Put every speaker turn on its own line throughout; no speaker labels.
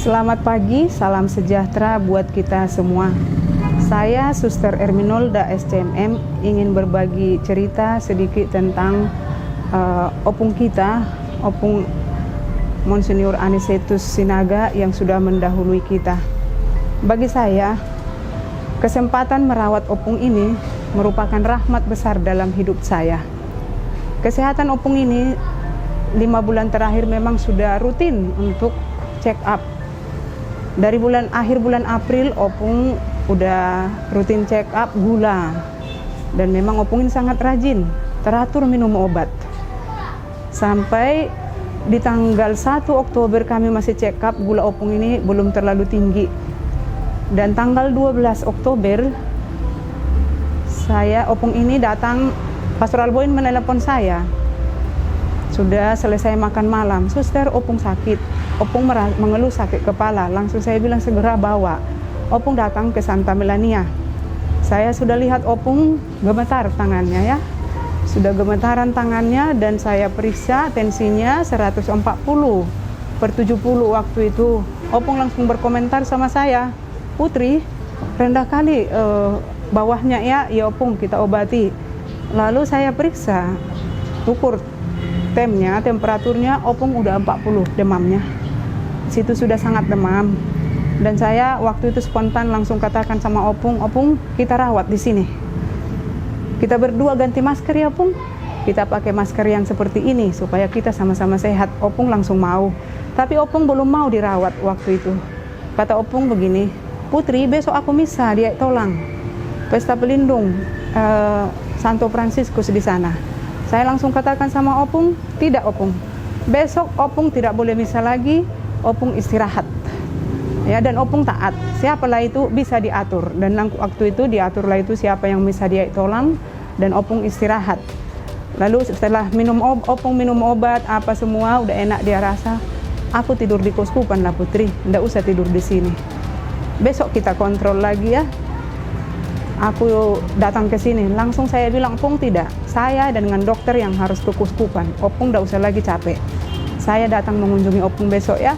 Selamat pagi, salam sejahtera buat kita semua. Saya Suster Erminolda SCMM ingin berbagi cerita sedikit tentang opung kita, opung Monsinyur Anisetus Sinaga yang sudah mendahului kita. Bagi saya, kesempatan merawat opung ini merupakan rahmat besar dalam hidup saya. Kesehatan opung ini 5 bulan terakhir memang sudah rutin untuk check up. Dari akhir bulan April, opung udah rutin check up gula. Dan memang opung ini sangat rajin, teratur minum obat. Sampai di tanggal 1 Oktober kami masih check up, gula opung ini belum terlalu tinggi. Dan tanggal 12 Oktober, opung ini datang, Pastoral Boyin menelepon saya. Sudah selesai makan malam, suster opung sakit, opung mengeluh sakit kepala. Langsung saya bilang segera bawa opung datang ke Santa Melania. Saya sudah lihat opung gemetar tangannya ya, sudah gemetaran tangannya, dan saya periksa tensinya 140/70 waktu itu. Opung langsung berkomentar sama saya, "Putri, rendah kali bawahnya ya opung, kita obati." Lalu saya periksa, ukur temperaturnya, opung udah 40 demamnya. Situ sudah sangat demam. Dan saya waktu itu spontan langsung katakan sama opung, "Opung, kita rawat di sini. Kita berdua ganti masker ya, opung. Kita pakai masker yang seperti ini supaya kita sama-sama sehat." Opung langsung mau. Tapi opung belum mau dirawat waktu itu. Kata opung begini, "Putri, besok aku misa di Tolang, Pesta Pelindung Santo Fransiskus di sana." Saya langsung katakan sama opung, "Tidak opung, besok opung tidak boleh misa lagi, opung istirahat." Ya, dan opung taat. Siapalah itu bisa diatur. Dan waktu itu diaturlah itu siapa yang misa dia tolang, dan opung istirahat. Lalu setelah opung minum obat apa semua udah enak dia rasa, "Aku tidur di Keuskupan lah Putri, ndak usah tidur di sini. Besok kita kontrol lagi ya." Aku datang ke sini, langsung saya bilang, "Opung tidak, saya dengan dokter yang harus ke Keuskupan. Opung tidak usah lagi capek. Saya datang mengunjungi opung besok ya."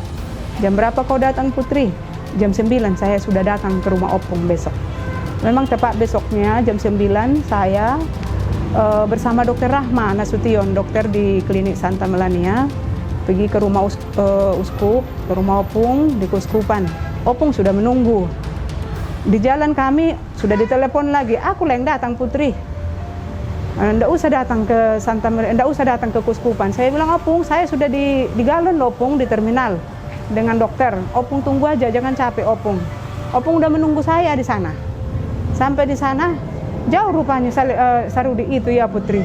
"Jam berapa kau datang Putri?" "Jam 9 saya sudah datang ke rumah opung besok." Memang tepat besoknya jam 9 saya bersama dokter Rahma Nasution, dokter di klinik Santa Melania, pergi ke rumah uskup, ke rumah opung di Keuskupan. Opung sudah menunggu. Di jalan kami sudah ditelepon lagi, "Aku yang datang Putri. Ndak usah datang ke ndak usah datang ke Keuskupan." Saya bilang, "Opung, saya sudah di Galon loh, opung, di terminal dengan dokter. Opung tunggu aja, jangan capek opung. Opung udah menunggu saya di sana." Sampai di sana jauh rupanya Sarudi itu ya Putri.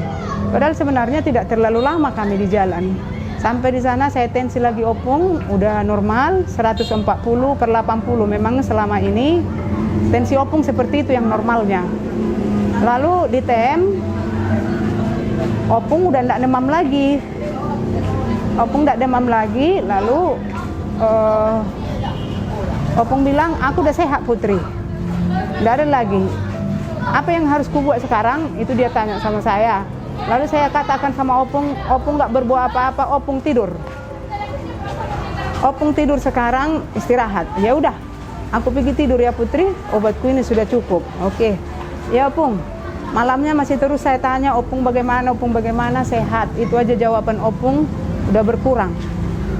Padahal sebenarnya tidak terlalu lama kami di jalan. Sampai di sana saya tensi lagi opung udah normal 140/80. Memang selama ini tensi opung seperti itu yang normalnya. Lalu ditem, opung udah tidak demam lagi. Opung tidak demam lagi. Lalu opung bilang, "Aku udah sehat Putri, tidak ada lagi. Apa yang harus kubuat sekarang?" Itu dia tanya sama saya. Lalu saya katakan sama opung, "Opung nggak berbuat apa-apa, opung tidur. Opung tidur sekarang, istirahat." "Ya udah, aku pergi tidur ya Putri, obatku ini sudah cukup." "Oke." "Ya opung." Malamnya masih terus saya tanya, "Opung bagaimana, opung bagaimana?" "Sehat." Itu aja jawaban opung, udah berkurang.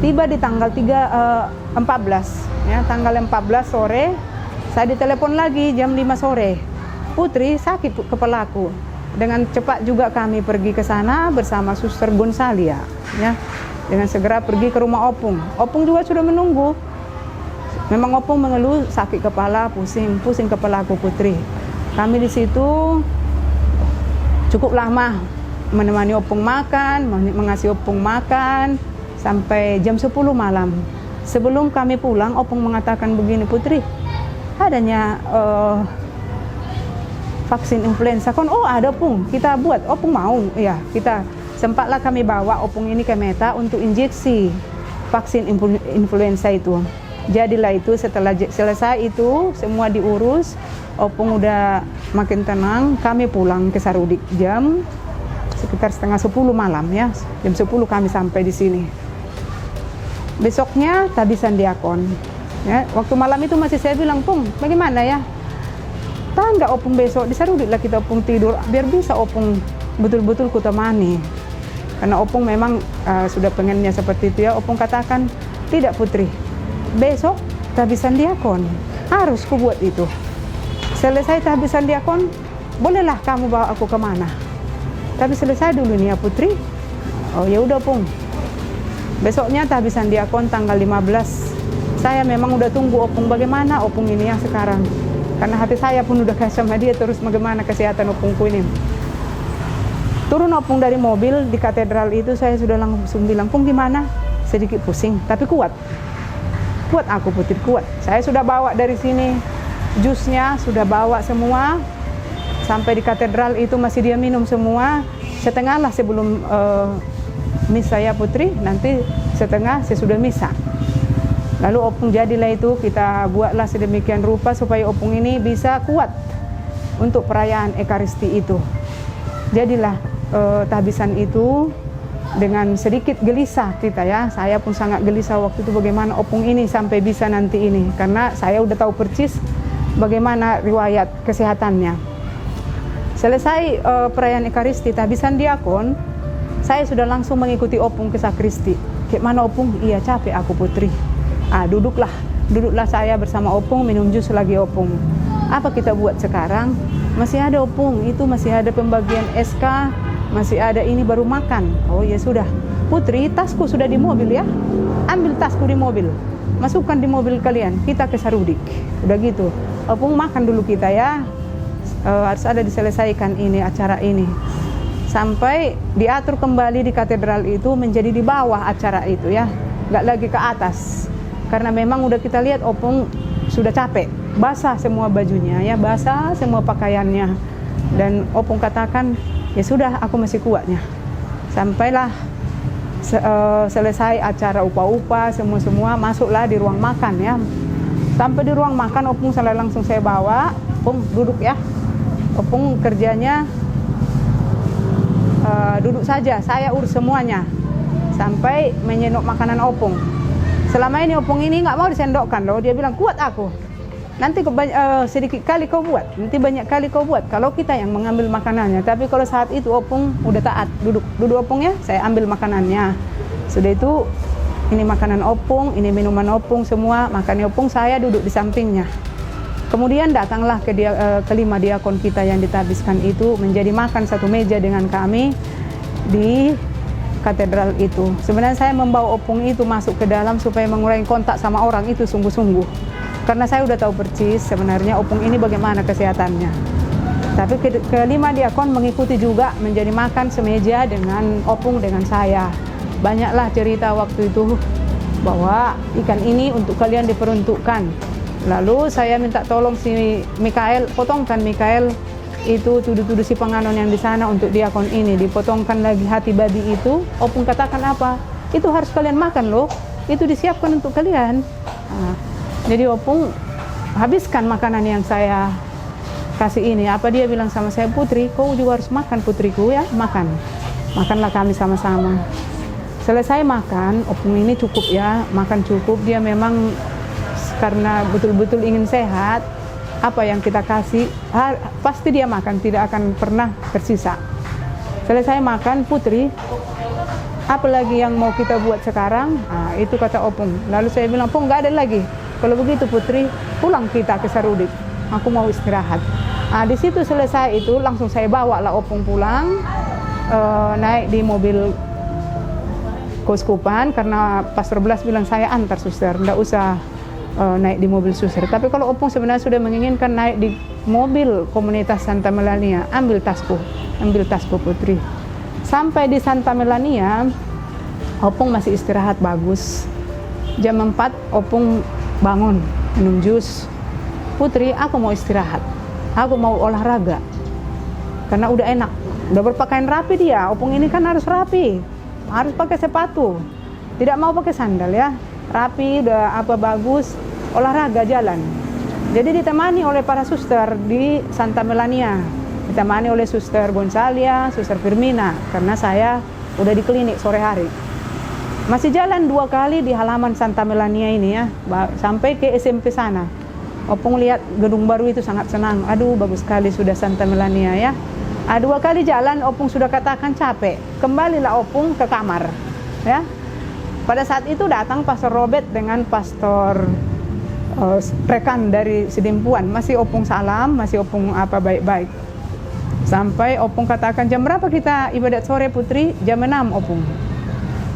Tiba di tanggal 14 ya, tanggal 14 sore saya ditelepon lagi jam 5 sore. "Putri, sakit kepalaku." Dengan cepat juga kami pergi ke sana bersama Suster Gonsalia ya. Dengan segera pergi ke rumah opung. Opung juga sudah menunggu. Memang opung mengeluh sakit kepala, pusing kepalaku Putri. Kami di situ cukup lama menemani opung makan, mengasih opung makan sampai jam 10 malam. Sebelum kami pulang, opung mengatakan begini, "Putri, adanya vaksin influenza kan?" "Oh ada opung, kita buat." Opung mau, ya kita sempatlah kami bawa opung ini ke Meta untuk injeksi vaksin influenza itu. Jadilah itu setelah selesai itu semua diurus, opung udah makin tenang. Kami pulang ke Sarudik jam sekitar setengah 10 malam ya. Jam 10 kami sampai di sini. Besoknya tabisan diakon. Ya, waktu malam itu masih saya bilang, Pung, bagaimana ya? Tahan nggak opung besok, disaruditlah kita opung tidur, biar bisa opung betul-betul kutemani. Karena opung memang sudah pengennya seperti itu ya. Opung katakan, tidak Putri, besok tahbisan diakon, harus ku buat itu. Selesai tahbisan diakon, bolehlah kamu bawa aku kemana. Tapi selesai dulu nih ya Putri. Oh ya udah Pung. Besoknya tahbisan diakon tanggal 15. Saya memang udah tunggu opung bagaimana opung ini yang sekarang. Karena hati saya pun udah kasih sama dia terus bagaimana kesehatan opungku ini. Turun opung dari mobil di katedral itu saya sudah langsung bilang, Pung gimana? Sedikit pusing, tapi kuat. Kuat aku Putri, kuat. Saya sudah bawa dari sini, jusnya sudah bawa semua. Sampai di katedral itu masih dia minum semua. Setengah lah sebelum misa ya Putri, nanti setengah sesudah misa. Lalu opung jadilah itu, kita buatlah sedemikian rupa supaya opung ini bisa kuat untuk perayaan Ekaristi itu. Jadilah tahbisan itu dengan sedikit gelisah kita ya. Saya pun sangat gelisah waktu itu bagaimana opung ini sampai bisa nanti ini. Karena saya udah tahu persis bagaimana riwayat kesehatannya. Selesai perayaan Ekaristi, tahbisan diakon, saya sudah langsung mengikuti opung ke sakristi. Gimana opung? Iya capek aku Putri. Duduklah saya bersama opung, minum jus lagi opung. Apa kita buat sekarang? Masih ada opung, itu masih ada pembagian SK, masih ada ini baru makan. Oh ya sudah, Putri tasku sudah di mobil ya, ambil tasku di mobil, masukkan di mobil kalian, kita ke Sarudik. Udah gitu, opung makan dulu kita ya, harus ada diselesaikan ini acara ini. Sampai diatur kembali di katedral itu menjadi di bawah acara itu ya, nggak lagi ke atas. Karena memang udah kita lihat opung sudah capek, basah semua bajunya ya, basah semua pakaiannya. Dan opung katakan, ya sudah aku masih kuatnya. Sampailah selesai acara upa-upa semua masuklah di ruang makan ya. Sampai di ruang makan opung langsung saya bawa, opung duduk ya. Opung kerjanya duduk saja, saya urus semuanya. Sampai menyendok makanan opung. Selama ini opung ini nggak mau disendokkan loh, dia bilang kuat aku. Nanti sedikit kali kau buat, nanti banyak kali kau buat. Kalau kita yang mengambil makanannya, tapi kalau saat itu opung udah taat, duduk opung ya, saya ambil makanannya. Sudah itu, ini makanan opung, ini minuman opung semua, makannya opung, saya duduk di sampingnya. Kemudian datanglah kelima diakon kita yang ditabiskan itu menjadi makan satu meja dengan kami di katedral itu. Sebenarnya saya membawa opung itu masuk ke dalam supaya mengurangi kontak sama orang itu sungguh-sungguh. Karena saya udah tahu persis sebenarnya opung ini bagaimana kesehatannya. Tapi kelima diakon mengikuti juga menjadi makan semeja dengan opung dengan saya. Banyaklah cerita waktu itu bahwa ikan ini untuk kalian diperuntukkan. Lalu saya minta tolong si Mikael, potongkan Mikael itu tuduh-tuduh si penganon yang di sana untuk diakon ini, dipotongkan lagi hati babi itu. Opung katakan apa? Itu harus kalian makan loh, itu disiapkan untuk kalian. Jadi opung habiskan makanan yang saya kasih ini. Apa dia bilang sama saya, Putri, kau juga harus makan putriku ya, makan. Makanlah kami sama-sama. Selesai makan, opung ini cukup ya, makan cukup. Dia memang karena betul-betul ingin sehat, apa yang kita kasih pasti dia makan, tidak akan pernah tersisa. Selesai makan, Putri, apa lagi yang mau kita buat sekarang? Itu kata opung. Lalu saya bilang, Pung, nggak ada lagi. Kalau begitu Putri, pulang kita ke Sarudik. Aku mau istirahat. Di situ selesai itu langsung saya bawa lah opung pulang, naik di mobil keuskupan karena Pastor Blas bilang saya antar suster, nggak usah naik di mobil suster. Tapi kalau opung sebenarnya sudah menginginkan naik di mobil komunitas Santa Melania, ambil tasku Putri. Sampai di Santa Melania, opung masih istirahat bagus. Jam 4 opung bangun, minum jus. Putri, aku mau istirahat, aku mau olahraga. Karena udah enak, udah berpakaian rapi dia. Opung ini kan harus rapi, harus pakai sepatu, tidak mau pakai sandal ya. Rapi, udah apa bagus, olahraga jalan. Jadi ditemani oleh para suster di Santa Melania, ditemani oleh Suster Gonzalia, Suster Firmina, karena saya udah di klinik sore hari. Masih jalan 2 kali di halaman Santa Melania ini ya, sampai ke SMP sana. Opung lihat gedung baru itu sangat senang. Aduh, bagus sekali sudah Santa Melania ya. 2 kali jalan, Opung sudah katakan capek. Kembalilah Opung ke kamar. Ya. Pada saat itu datang Pastor Robert dengan Pastor rekan dari Sedimpuan. Masih Opung salam, masih Opung apa baik-baik. Sampai Opung katakan, jam berapa kita ibadat sore Putri? Jam 6 Opung.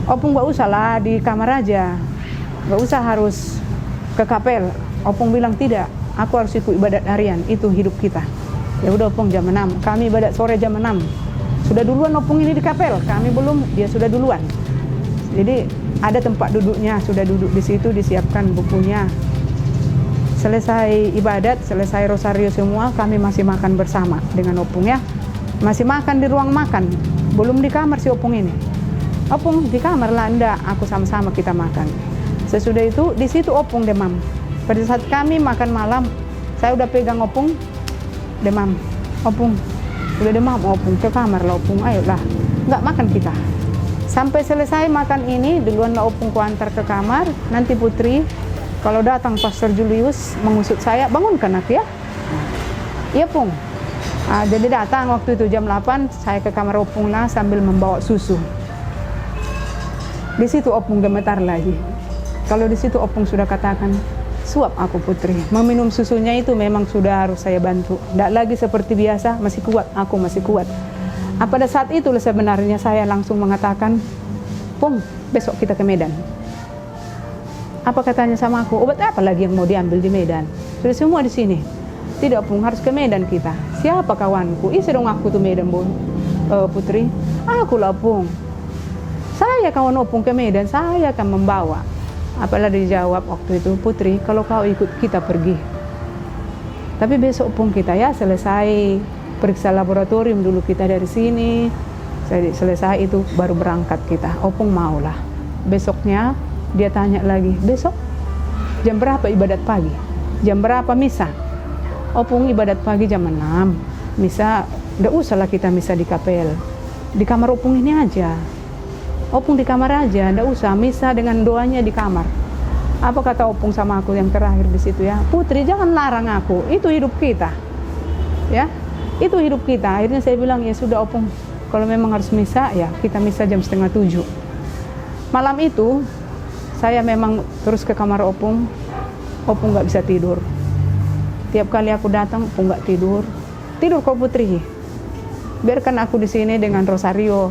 Opung gak usah lah di kamar aja. Gak usah harus ke kapel. Opung bilang tidak, aku harus ikut ibadat harian, itu hidup kita. Ya udah Opung jam 6, kami ibadat sore jam 6. Sudah duluan Opung ini di kapel, kami belum, dia sudah duluan. Jadi ada tempat duduknya, sudah duduk di situ, disiapkan bukunya. Selesai ibadat, selesai rosario semua, kami masih makan bersama dengan Opung ya. Masih makan di ruang makan, belum di kamar si Opung ini. Opung di kamar lah, enggak, aku sama-sama kita makan. Sesudah itu, di situ Opung demam. Pada saat kami makan malam, saya udah pegang Opung, demam. Opung, udah demam, Opung ke kamar lah Opung, ayolah. Enggak makan kita. Sampai selesai makan ini, duluan lah Opung kuantar ke kamar. Nanti Putri, kalau datang Pastor Julius mengusut saya, bangunkan aku ya. Iya Pung. Jadi datang waktu itu jam 8, saya ke kamar Opung lah sambil membawa susu. Di situ Opung gemetar lagi. Kalau di situ Opung sudah katakan, suap aku Putri. Meminum susunya itu memang sudah harus saya bantu. Tidak lagi seperti biasa, masih kuat, aku masih kuat. Pada saat itu sebenarnya saya langsung mengatakan, Pung, besok kita ke Medan. Apa katanya sama aku, obat apa lagi yang mau diambil di Medan? Sudah semua di sini. Tidak Pung, harus ke Medan kita. Siapa kawanku? Isi dong aku tuh Medan Putri. Aku lah Pung. Saya kawan Opung ke Medan, saya akan membawa. Apalah dijawab waktu itu, Putri, kalau kau ikut kita pergi. Tapi besok Opung kita ya selesai periksa laboratorium dulu kita dari sini. Selesai itu baru berangkat kita. Opung maulah. Besoknya dia tanya lagi, besok jam berapa ibadat pagi? Jam berapa misa? Opung ibadat pagi jam 6. Misa, enggak usahlah kita misa di kapel. Di kamar Opung ini aja. Opung di kamar aja, enggak usah misa dengan doanya di kamar. Apa kata Opung sama aku yang terakhir di situ ya? Putri, jangan larang aku, itu hidup kita. Ya, itu hidup kita. Akhirnya saya bilang, ya sudah Opung, kalau memang harus misa, ya kita misa jam 6:30. Malam itu, saya memang terus ke kamar Opung. Opung nggak bisa tidur. Tiap kali aku datang, Opung nggak tidur. Tidur kok Putri. Biarkan aku di sini dengan rosario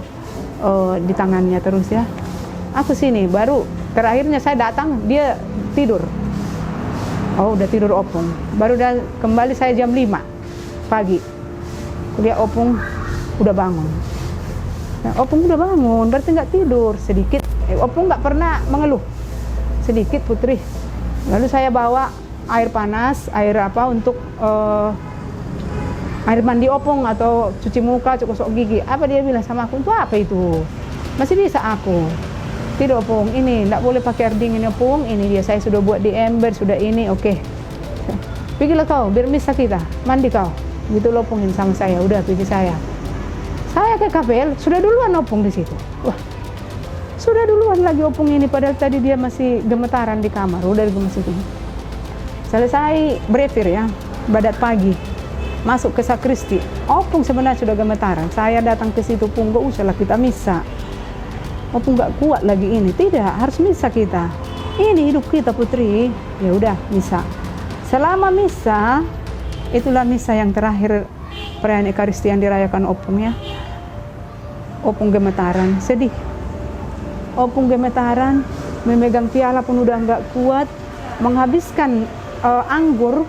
di tangannya terus ya. Aku sini, baru terakhirnya saya datang, dia tidur. Oh, udah tidur Opung. Baru kembali saya jam 5 pagi. Kuliah Opung udah bangun. Nah, Opung udah bangun, berarti nggak tidur sedikit. Opung nggak pernah mengeluh. Sedikit Putri. Lalu saya bawa air panas, air apa untuk air mandi Opung atau cuci muka, gosok gigi. Apa dia bilang sama aku, itu apa itu? Masih bisa aku. Tidak Opung, ini tidak boleh pakai air dingin Opung. Ini dia, saya sudah buat di ember, sudah ini, oke. Pergilah kau, biar misa kita, mandi kau. Gitu loh Opung ini sama saya, udah pergi saya. Saya ke kapel, sudah duluan Opung di situ. Wah, sudah duluan lagi Opung ini, padahal tadi dia masih gemetaran di kamar, udah gemes itu. Selesai brefir ya, ibadat pagi. Masuk ke sakristi, Opung sebenarnya sudah gemetaran. Saya datang ke situ Pung, gak usahlah kita misa. Opung gak kuat lagi ini, tidak, harus misa kita. Ini hidup kita Putri. Ya udah misa. Selama misa, itulah misa yang terakhir perayaan Ekaristi yang dirayakan Opung ya. Opung gemetaran, sedih. Opung gemetaran, memegang piala pun udah nggak kuat, menghabiskan anggur.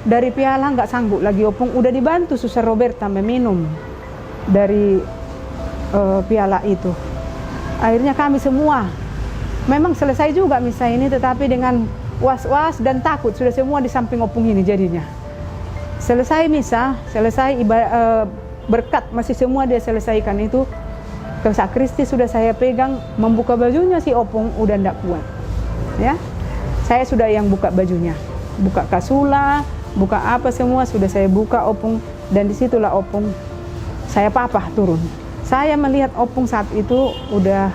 Dari piala nggak sanggup lagi Opung, udah dibantu Suster Roberta meminum dari piala itu. Akhirnya kami semua memang selesai juga misa ini, tetapi dengan was-was dan takut, sudah semua di samping Opung ini jadinya. Selesai misa, selesai berkat masih semua dia selesaikan itu. Ke sakristi sudah saya pegang, membuka bajunya si Opung udah nggak kuat. Ya, saya sudah yang buka bajunya, buka kasula, buka apa semua sudah saya buka Opung, dan disitulah Opung saya papah turun. Saya melihat Opung saat itu udah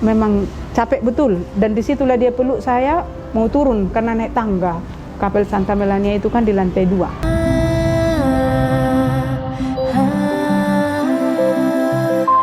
memang capek betul, dan disitulah dia peluk saya mau turun karena naik tangga. Kapel Santa Melania itu kan di lantai 2.